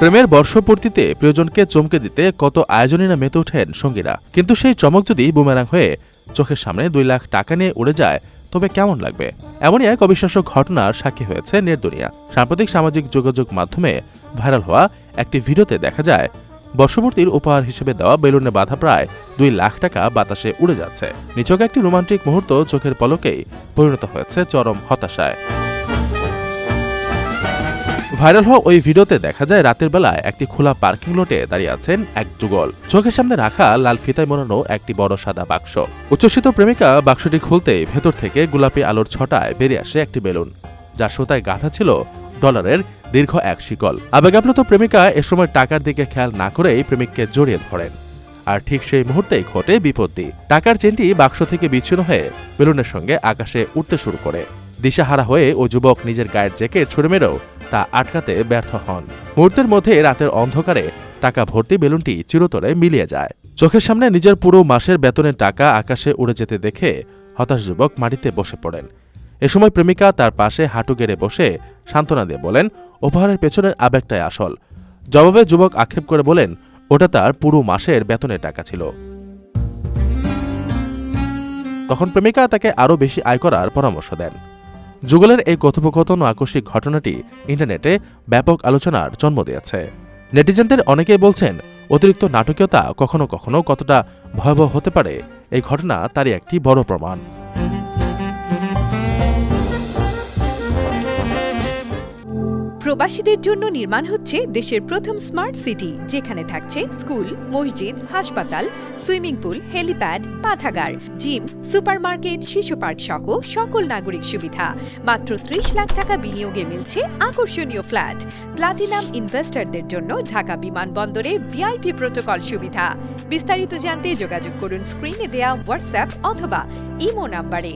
প্রেমের বর্ষপূর্তিতে প্রিয়জনকে চমকে দিতে কত আয়োজনই না মেতে ওঠেন সঙ্গীরা, কিন্তু সেই চমক যদি বুমেরাং হয়ে চোখের সামনে 2 লাখ টাকা নিয়ে উড়ে যায় তবে কেমন লাগবে? এমনই এক অবিশ্বাস্য ঘটনার সাক্ষী হয়েছে নেট দুনিয়া। সাম্প্রতিক সামাজিক যোগাযোগ মাধ্যমে ভাইরাল হওয়া একটি ভিডিওতে দেখা যায় বর্ষপূর্তির উপহার হিসেবে দেওয়া বেলুনে বাঁধা প্রায় 2 লাখ টাকা বাতাসে উড়ে যাচ্ছে। নিছক একটি রোমান্টিক মুহূর্ত চোখের পলকেই পরিণত হয়েছে চরম হতাশায়। ভাইরাল হওয়া ওই ভিডিওতে দেখা যায় রাতের বেলায় একটি খোলা পার্কিং লটে দাঁড়িয়ে আছেন এক যুগল। চোখের সামনে রাখা লাল ফিতায় মোড়ানো একটি বড় সাদা বাক্স। উচ্ছ্বসিত প্রেমিকা বাক্সটি খুলতেই ভেতর থেকে গোলাপি আলোর ছটায় বেরিয়ে আসে একটি বেলুন, যার সুতায় গাঁথা ছিল ডলারের দীর্ঘ এক শিকল। আবেগাপ্লুত প্রেমিকা এ সময় টাকার দিকে খেয়াল না করেই প্রেমিককে জড়িয়ে ধরেন। আর ঠিক সেই মুহূর্তেই ঘটে বিপত্তি। টাকার চেনটি বাক্স থেকে বিচ্ছিন্ন হয়ে বেলুনের সঙ্গে আকাশে উঠতে শুরু করে। দিশাহারা হয়ে ও যুবক নিজের গায়ের জ্যাকেট ছুড়ে মেরেও তা আটকাতে ব্যর্থ হন। মুহূর্তের মধ্যে রাতের অন্ধকারে টাকা ভর্তি বেলুনটি চিরতরে মিলিয়ে যায়। চোখের সামনে নিজের পুরো মাসের বেতনের টাকা আকাশে উড়ে যেতে দেখে হতাশ যুবক মাটিতে বসে পড়েন। এ সময় প্রেমিকা তার পাশে হাঁটু গেড়ে বসে সান্ত্বনা দিয়ে বলেন, উপহারের পেছনের আবেগটাই আসল। জবাবে যুবক আক্ষেপ করে বলেন, ওটা তার পুরো মাসের বেতনের টাকা ছিল। তখন প্রেমিকা তাকে আরও বেশি আয় করার পরামর্শ দেন। যুগলের এই কথোপকথন ও আকস্মিক ঘটনাটি ইন্টারনেটে ব্যাপক আলোচনার জন্ম দিয়েছে। নেটিজেনদের অনেকেই বলছেন, অতিরিক্ত নাটকীয়তা কখনো কখনো কতটা ভয়াবহ হতে পারে এই ঘটনা তারই একটি বড় প্রমাণ। প্রবাসীদের জন্য নির্মাণ হচ্ছে দেশের প্রথম স্মার্ট সিটি, যেখানে থাকছে স্কুল, মসজিদ, হাসপাতাল, সুইমিং পুল, হেলিপ্যাড, পাঠাগার, জিম, সুপারমার্কেট, শিশু পার্ক সহ সকল নাগরিক সুবিধা। মাত্র 30 লাখ টাকা বিনিয়োগে মিলছে আকর্ষণীয় ফ্ল্যাট। প্লাটিনাম ইনভেস্টরদের জন্য ঢাকা বিমানবন্দরে ভিআইপি প্রোটোকল সুবিধা। বিস্তারিত জানতে যোগাযোগ করুন স্ক্রিনে দেয়া হোয়াটসঅ্যাপ অথবা ইমো নাম্বারে।